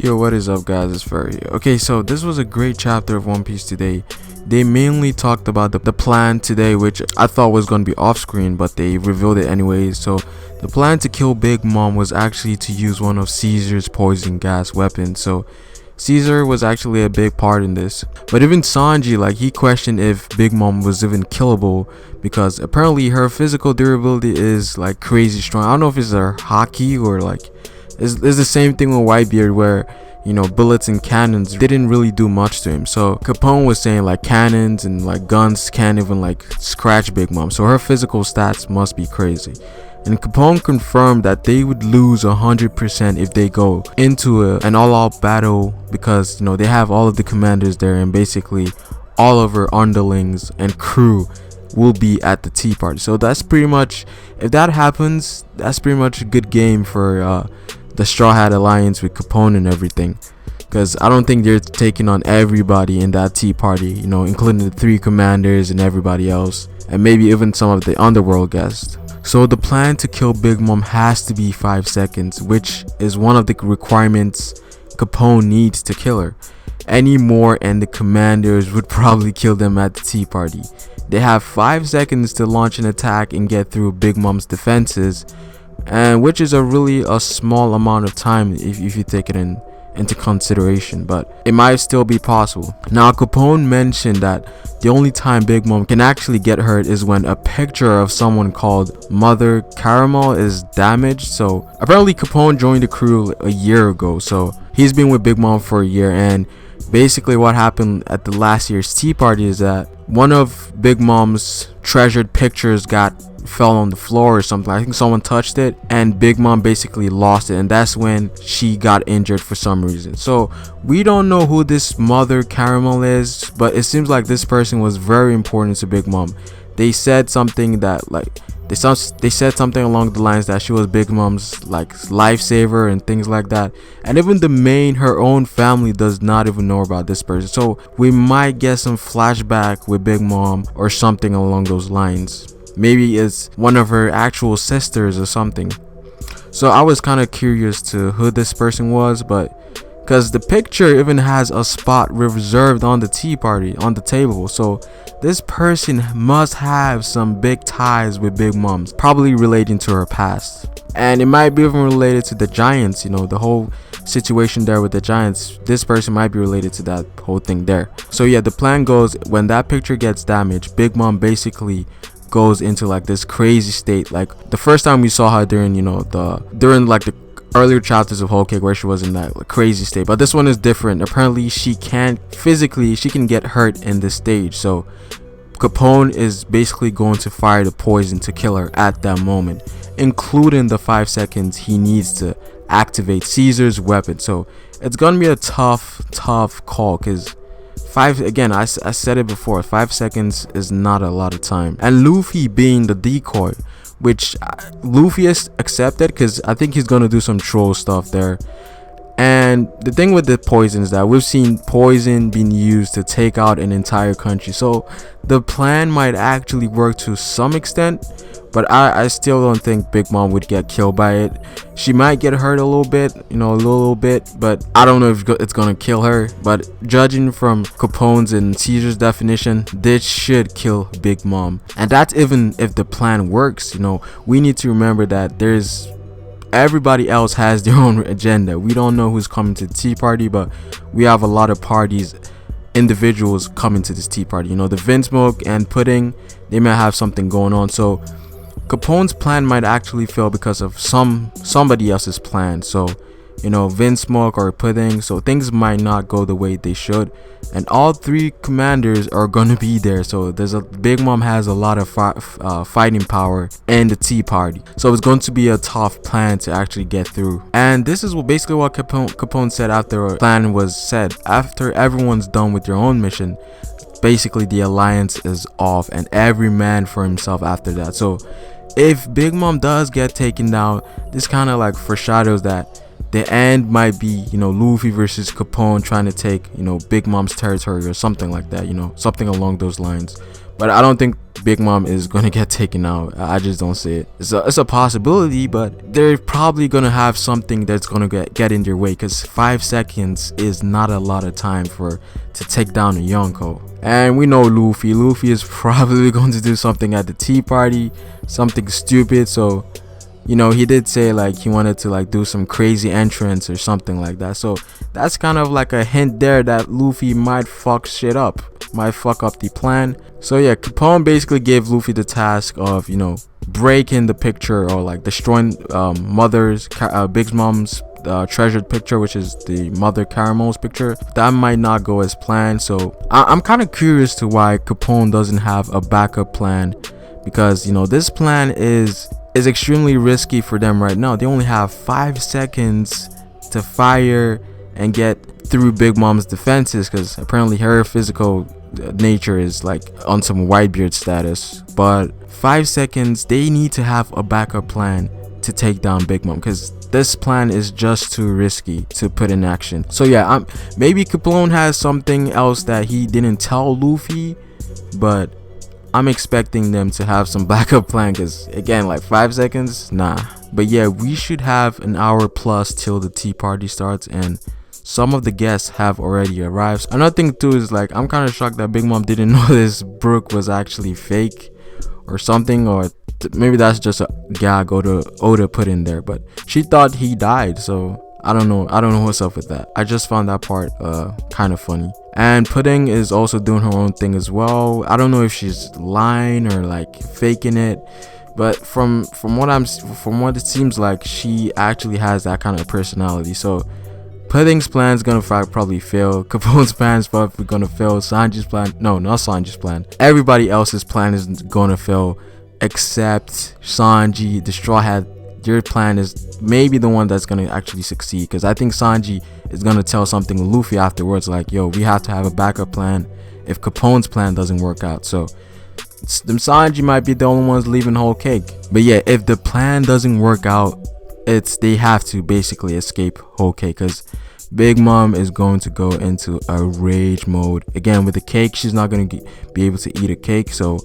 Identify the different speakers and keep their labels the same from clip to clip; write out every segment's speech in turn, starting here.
Speaker 1: Yo, what is up, guys? It's Ferry. Okay, so this was a great chapter of One Piece today. They mainly talked about the plan today, which I thought was going to be off screen, but they revealed it anyways. So the plan to kill Big Mom was actually to use one of Caesar's poison gas weapons. So Caesar was actually a big part in this. But even Sanji, he questioned if Big Mom was even killable, because apparently her physical durability is crazy strong. I don't know if it's her hockey or it's the same thing with Whitebeard, where bullets and cannons didn't really do much to him. So Capone was saying cannons and guns can't even scratch Big Mom, so her physical stats must be crazy. And Capone confirmed that they would lose 100% if they go into an all-out battle, because they have all of the commanders there, and basically all of her underlings and crew will be at the tea party. So that's pretty much, if that happens, that's pretty much a good game for the Straw Hat Alliance with Capone and everything, because I don't think they're taking on everybody in that tea party, including the 3 commanders and everybody else, and maybe even some of the underworld guests. So the plan to kill Big Mom has to be 5 seconds, which is one of the requirements Capone needs to kill her. Any more and the commanders would probably kill them at the tea party. They have 5 seconds to launch an attack and get through Big Mom's defenses, and which is really a small amount of time if you take it into consideration, but it might still be possible. Now Capone mentioned that the only time Big Mom can actually get hurt is when a picture of someone called Mother Caramel is damaged. So apparently Capone joined the crew a year ago, so he's been with Big Mom for a year, and basically what happened at the last year's tea party is that one of Big Mom's treasured pictures fell on the floor or something. I think someone touched it and Big Mom basically lost it, and that's when she got injured for some reason. So we don't know who this Mother Caramel is, but it seems like this person was very important to Big Mom. They said something that they said something along the lines that she was Big Mom's lifesaver and things like that, and even her own family does not even know about this person. So we might get some flashback with Big Mom or something along those lines. Maybe it's one of her actual sisters or something. So I was kind of curious to who this person was, but because the picture even has a spot reserved on the tea party on the table, so this person must have some big ties with Big Mom, probably relating to her past. And it might be even related to the Giants, the whole situation there with the Giants. This person might be related to that whole thing there. So yeah, the plan goes, when that picture gets damaged, Big Mom basically goes into this crazy state. The first time we saw her during the earlier chapters of Whole Cake, where she was in that crazy state, but this one is different. Apparently she can get hurt in this stage, so Capone is basically going to fire the poison to kill her at that moment, including the 5 seconds he needs to activate Caesar's weapon. So it's gonna be a tough call, because I said it before, 5 seconds is not a lot of time. And Luffy being the decoy, which Luffy has accepted, because I think he's gonna do some troll stuff there. And the thing with the poison is that we've seen poison being used to take out an entire country, so the plan might actually work to some extent, but I still don't think Big Mom would get killed by it. She might get hurt a little bit, but I don't know if it's gonna kill her. But judging from Capone's and Caesar's definition, this should kill Big Mom. And that's even if the plan works. We need to remember that everybody else has their own agenda. We don't know who's coming to the tea party, but we have a lot of individuals coming to this tea party. The Vinsmoke and Pudding, they might have something going on. So Capone's plan might actually fail because of somebody else's plan. So Vinsmoke or Pudding, so things might not go the way they should, and all 3 commanders are gonna be there. So Big Mom has a lot of fighting power in the tea party, so it's going to be a tough plan to actually get through. And this is basically what Capone said after the plan was said. After everyone's done with their own mission, basically the alliance is off and every man for himself after that. So if Big Mom does get taken down, this kind of foreshadows that the end might be Luffy versus Capone trying to take Big Mom's territory or something like that, something along those lines. but I don't think Big Mom is gonna get taken out. I just don't see it. It's a possibility, but they're probably gonna have something that's gonna get in their way, because 5 seconds is not a lot of time to take down a Yonko. And we know Luffy is probably going to do something at the tea party, something stupid. So you know, he did say like he wanted to like do some crazy entrance or something like that. So that's kind of like a hint there that Luffy might fuck shit up, might fuck up the plan. So yeah, Capone basically gave Luffy the task of, you know, breaking the picture, or like destroying Big Mom's treasured picture, which is the Mother Caramel's picture. That might not go as planned. So I'm kind of curious to why Capone doesn't have a backup plan, because, you know, this plan is extremely risky for them right now. They only have 5 seconds to fire and get through Big Mom's defenses, because apparently her physical nature is like on some Whitebeard status. But 5 seconds, they need to have a backup plan to take down Big Mom, because this plan is just too risky to put in action. So yeah, maybe Capone has something else that he didn't tell Luffy, but I'm expecting them to have some backup plan, because again, like 5 seconds, nah. But yeah, we should have an hour plus till the tea party starts, and some of the guests have already arrived. Another thing too is like, I'm kind of shocked that Big Mom didn't know this Brook was actually fake or something, or maybe that's just a gag Oda put in there, but she thought he died. So I don't know what's up with that. I just found that part kind of funny. And Pudding is also doing her own thing as well. I don't know if she's lying or like faking it, but from what it seems like, she actually has that kind of personality. So Pudding's plan is gonna probably fail. Capone's plan is probably gonna fail. Sanji's plan, no, not Sanji's plan. Everybody else's plan is gonna fail except Sanji. The Straw Hat, your plan is maybe the one that's gonna actually succeed, because I think Sanji is gonna tell something to Luffy afterwards, like, yo, we have to have a backup plan if Capone's plan doesn't work out. So Sanji might be the only ones leaving whole cake. But yeah, if the plan doesn't work out, they have to basically escape whole cake, because Big Mom is going to go into a rage mode again with the cake. She's not going to be able to eat a cake, so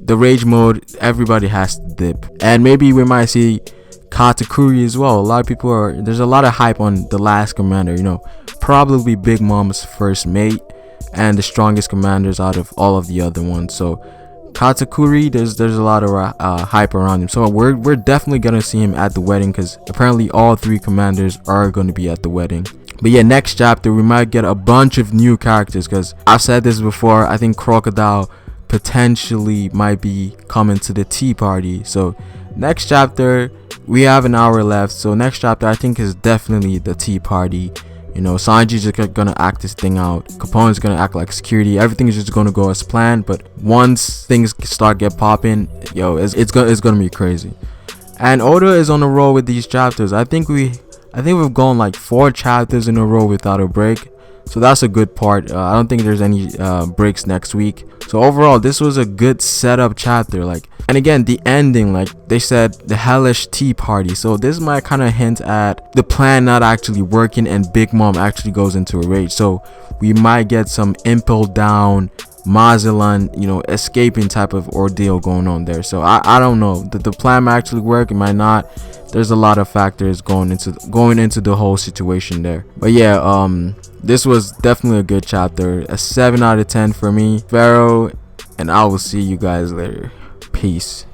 Speaker 1: the rage mode, everybody has to dip. And maybe we might see Katakuri as well. A lot of people there's a lot of hype on the last commander, you know, probably Big Mom's first mate and the strongest commanders out of all of the other ones. So Katakuri, there's a lot of hype around him, so we're definitely gonna see him at the wedding, because apparently all 3 commanders are going to be at the wedding. But yeah, next chapter we might get a bunch of new characters, because I've said this before, I think Crocodile potentially might be coming to the tea party. So next chapter, we have an hour left, so next chapter I think is definitely the tea party. You know, Sanji's just gonna act this thing out. Capone's gonna act like security. Everything is just gonna go as planned. But once things start get popping, yo, it's gonna be crazy. And Oda is on a roll with these chapters. I think we've gone like 4 chapters in a row without a break. So that's a good part. I don't think there's any breaks next week. So overall, this was a good setup chapter. Like, and again, the ending, like they said, the hellish tea party. So this might kind of hint at the plan not actually working, and Big Mom actually goes into a rage. So we might get some Impel Down, Mazzalan, you know, escaping type of ordeal going on there. So I don't know. The plan might actually work, it might not. There's a lot of factors going into the whole situation there. But yeah, this was definitely a good chapter. A 7 out of 10 for me. Pharaoh, and I will see you guys later. Peace.